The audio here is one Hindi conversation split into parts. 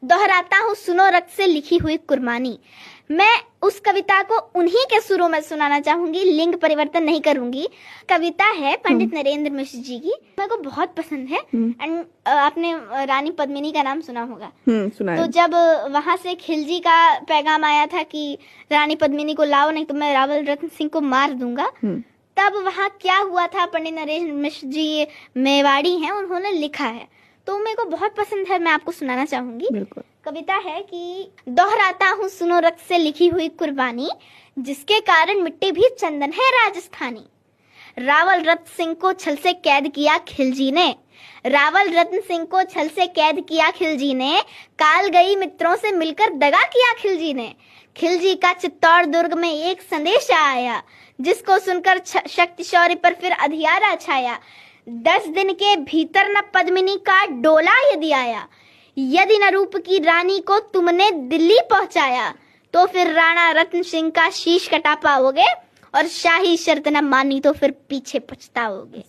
दोहराता हूँ सुनो रक्त से लिखी हुई कुर्बानी। मैं उस कविता को उन्हीं के सुरों में सुनाना चाहूंगी, लिंग परिवर्तन नहीं करूंगी। कविता है पंडित नरेंद्र मिश्र जी की, मेरे को बहुत पसंद है। एंड आपने रानी पद्मिनी का नाम सुना होगा। सुना है। तो जब वहां से खिलजी का पैगाम आया था कि रानी पद्मिनी को लाओ नहीं तो मैं रावल रतन सिंह को मार दूंगा, तब वहां क्या हुआ था, पंडित नरेंद्र मिश्र जी मेवाड़ी हैं, उन्होंने लिखा है, तो मेरे को बहुत पसंद है, मैं आपको सुनाना चाहूंगी। बिल्कुल। कविता है कि दोहराता हूँ सुनो रक्त से लिखी हुई कुर्बानी, जिसके कारण मिट्टी भी चंदन है राजस्थानी। रावल रतन सिंह को छल से कैद किया खिलजी ने, रावल रतन सिंह को छल से कैद किया खिलजी ने, काल गई मित्रों से मिलकर दगा किया खिलजी ने। खिलजी का चित्तौड़ दुर्ग में एक संदेश आया, जिसको सुनकर शक्ति शौर्य पर फिर अधियारा छाया। 10 दिन के भीतर न पद्मिनी का डोला यदि आया, यदि न रूप की रानी को तुमने दिल्ली पहुंचाया, तो फिर राणा रतन सिंह का शीश कटा पाओगे, और शाही शर्त न मानी तो फिर पीछे पछताओगे।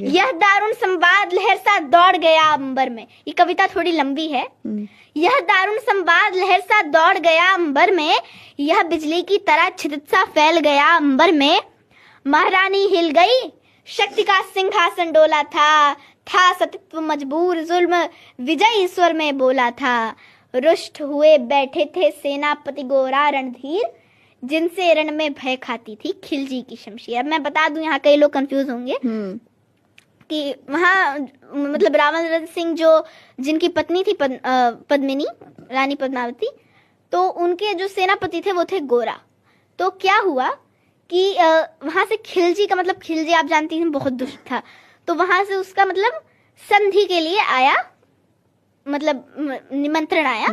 यह दारुण संवाद लहर सा दौड़ गया अंबर में। ये कविता थोड़ी लंबी है। यह दारुण संवाद लहर सा दौड़ गया अंबर में, यह बिजली की तरह छिदित सा फैल गया अंबर में। महारानी हिल गई, शक्ति का सिंहासन डोला था सतत्व मजबूर, जुल्म विजय ईश्वर में बोला था। रुष्ट हुए बैठे थे सेनापति गोरा रणधीर, जिनसे रण में भय खाती थी खिलजी की शमशीर। अब मैं बता दूं, यहाँ कई लोग कंफ्यूज होंगे कि वहाँ मतलब रावल रतन सिंह जो जिनकी पत्नी थी पद्मिनी, रानी पद्मावती, तो उनके जो सेनापति थे वो थे गोरा। तो क्या हुआ कि वहां से खिलजी का मतलब, खिलजी आप जानती हैं बहुत दुष्ट था, तो वहां से उसका मतलब संधि के लिए आया, मतलब निमंत्रण आया,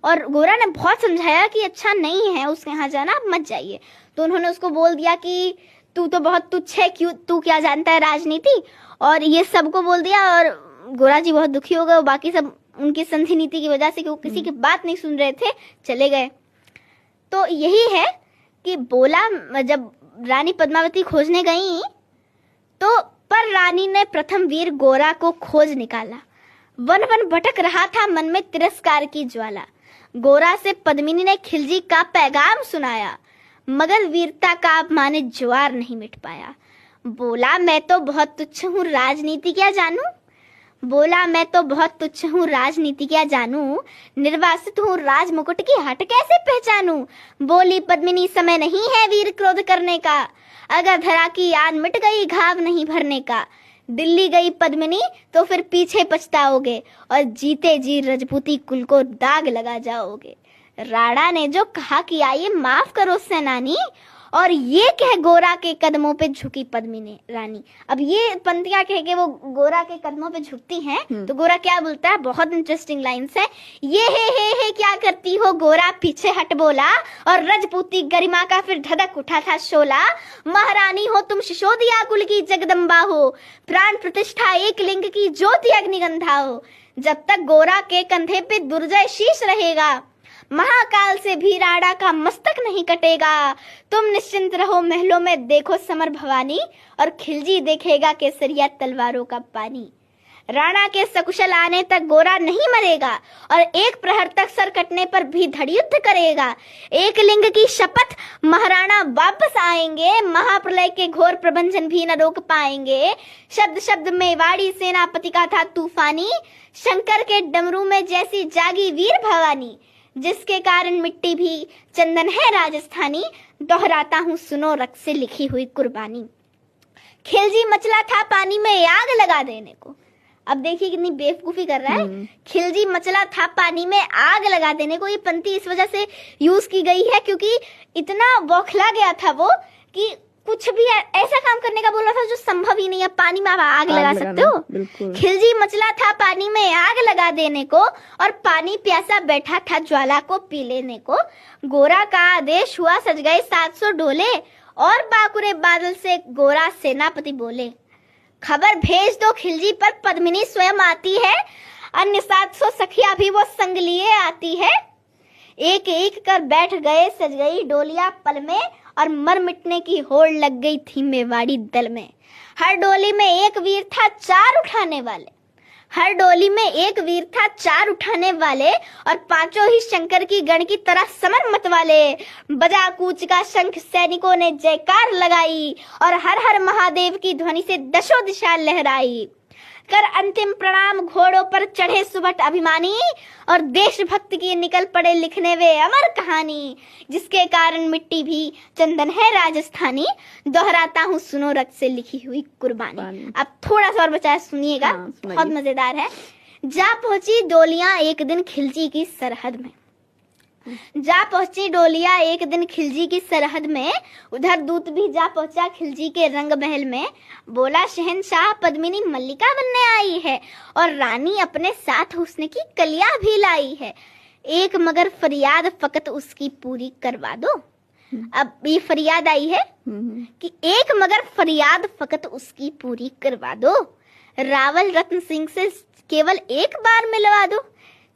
और गोरा ने बहुत समझाया कि अच्छा नहीं है उसके यहाँ जाना, आप मत जाइए। तो उन्होंने उसको बोल दिया कि तू तो बहुत तुच्छ है, क्यों तू क्या जानता है राजनीति, और ये सबको बोल दिया। और गोरा जी बहुत दुखी हो गए, बाकी सब उनकी संधि नीति की वजह से कि वो किसी की बात नहीं सुन रहे थे, चले गए। तो यही है कि बोला, जब रानी पद्मावती खोजने गई तो पर रानी ने प्रथम वीर गोरा को खोज निकाला। वन वन भटक रहा था मन में तिरस्कार की ज्वाला। गोरा से पद्मिनी ने खिलजी का पैगाम सुनाया, मगर वीरता का अपमानित ज्वार नहीं मिट पाया। बोला मैं तो बहुत तुच्छ हूँ राजनीति क्या जानू, बोला मैं तो बहुत तुच्छ हूँ राजनीति क्या जानू, निर्वासित हूँ राज मुकुट की हट कैसे पहचानू। बोली पद्मिनी समय नहीं है वीर क्रोध करने का, अगर धरा की आन मिट गई घाव नहीं भरने का। दिल्ली गई पद्मिनी तो फिर पीछे पछताओगे, और जीते जी रजपूती कुल को दाग लगा जाओगे। राणा ने जो कहा कि आइए माफ करो सेनानी, और ये कह गोरा के कदमों पे झुकी पद्मिनी रानी। अब ये पंक्तियां कह के वो गोरा के कदमों पे झुकती हैं, तो गोरा क्या बोलता है, बहुत इंटरेस्टिंग लाइन्स है। ये हे क्या करती हो गोरा, पीछे हट बोला, और रजपूती गरिमा का फिर धधक उठा था शोला। महारानी हो तुम शिशोदिया कुल की जगदम्बा हो, प्राण प्रतिष्ठा एक लिंग की ज्योति अग्निगंधा हो। जब तक गोरा के कंधे पे दुर्जय शीश रहेगा, महाकाल से भी राणा का मस्तक नहीं कटेगा। तुम निश्चिंत रहो महलों में देखो समर भवानी, और खिलजी देखेगा केसरिया तलवारों का पानी। राणा के सकुशल आने तक गोरा नहीं मरेगा, और एक प्रहर तक सर कटने पर भी धड़ युद्ध करेगा। एक लिंग की शपथ महाराणा वापस आएंगे, महाप्रलय के घोर प्रबंधन भी न रोक पाएंगे। शब्द शब्द मेवाड़ी सेनापति का था तूफानी, शंकर के डमरू में जैसी जागी वीर भवानी, जिसके कारण मिट्टी भी चंदन है राजस्थानी। दोहराता हूँ सुनो रक्त से लिखी हुई कुर्बानी। खिलजी मचला था पानी में आग लगा देने को। अब देखिए कितनी बेवकूफी कर रहा है। खिलजी मचला था पानी में आग लगा देने को। ये पंक्ति इस वजह से यूज की गई है क्योंकि इतना बौखला गया था वो कि कुछ भी ऐसा काम करने का बोल रहा था जो संभव ही नहीं है। पानी में आप आग लगा सकते हो? खिलजी मचला था पानी में आग लगा देने को, और पानी प्यासा बैठा था ज्वाला को पी लेने को। गोरा का आदेश हुआ सज गए 700 डोले, और बाकुरे बादल से गोरा सेनापति बोले, खबर भेज दो खिलजी पर पद्मिनी स्वयं आती है, अन्य 700 सखिया भी वो संग लिए आती है। एक एक कर बैठ गए सज गई डोलियां पल में, और मर मिटने की होड़ लग गई थी मेवाड़ी दल में। हर डोली में एक वीर था 4 उठाने वाले, हर डोली में एक वीर था, 4 उठाने वाले, और 5 ही शंकर की गण की तरह समर मत वाले। बजा कूच का शंख, सैनिकों ने जयकार लगाई, और हर हर महादेव की ध्वनि से 10 दिशा लहराई। कर अंतिम प्रणाम घोड़ों पर चढ़े सुबट अभिमानी, और देशभक्त की निकल पड़े लिखने वे अमर कहानी। जिसके कारण मिट्टी भी चंदन है राजस्थानी, दोहराता हूँ सुनो रक्त से लिखी हुई कुर्बानी। अब थोड़ा सा और बचा सुनिएगा, बहुत मजेदार है। जा पहुंची डोलियां एक दिन खिलजी की सरहद में, जा पहुंची डोलियां एक दिन खिलजी की सरहद में, उधर दूत भी जा पहुंचा खिलजी के रंग महल में। बोला शहंशाह पद्मिनी मल्लिका बनने आई है, और रानी अपने साथ हुस्न की कलियां भी लाई है। एक मगर फरियाद फकत उसकी पूरी करवा दो। अब ये फरियाद आई है कि एक मगर फरियाद फकत उसकी पूरी करवा दो। रावल रत्न सिंह से केवल एक बार मिलवा दो।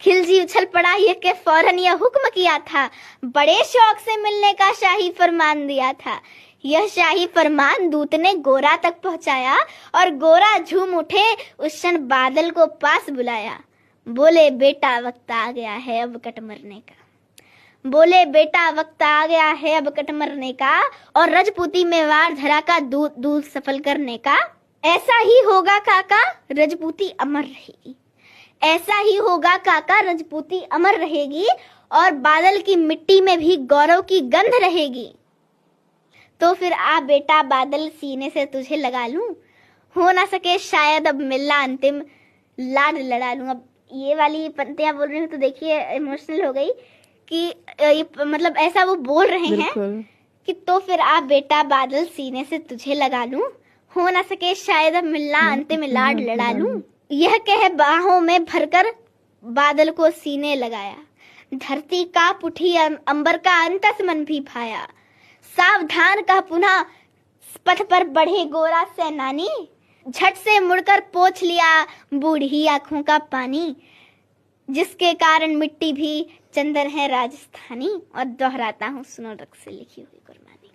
खिलजी उछल पड़ा, ये के फौरन यह हुक्म किया था, बड़े शौक से मिलने का शाही फरमान दिया था। यह शाही फरमान दूत ने गोरा तक पहुंचाया, और गोरा झूम उठे उस क्षण बादल को पास बुलाया। बोले बेटा वक्त आ गया है अब कट मरने का, बोले बेटा वक्त आ गया है अब कट मरने का, और रजपूती में वार धरा का दूध सफल करने का। ऐसा ही होगा काका रजपूती अमर रहेगी, ऐसा ही होगा काका रजपूती अमर रहेगी, और बादल की मिट्टी में भी गौरव की गंध रहेगी। तो फिर आ बेटा बादल सीने से तुझे लगा लूं, हो ना सके शायद अब मिलना अंतिम लाड लड़ा लूं। अब ये वाली पंक्तियां बोल रही हूँ तो देखिए इमोशनल हो गई कि ये मतलब ऐसा वो बोल रहे हैं कि तो फिर आ बेटा बादल सीने से तुझे लगा लूं, हो ना सके शायद अब मिलना अंतिम लाड लड़ा लूं। यह कह बाहों में भरकर बादल को सीने लगाया, धरती कांप उठी अंबर का अंतस मन भी भाया। सावधान कह पुनः पथ पर बढ़े गोरा सेनानी, झट से मुड़कर पोंछ लिया बूढ़ी आंखों का पानी। जिसके कारण मिट्टी भी चंदन है राजस्थानी, और दोहराता हूँ सुनो रक्त से लिखी हुई कुर्बानी।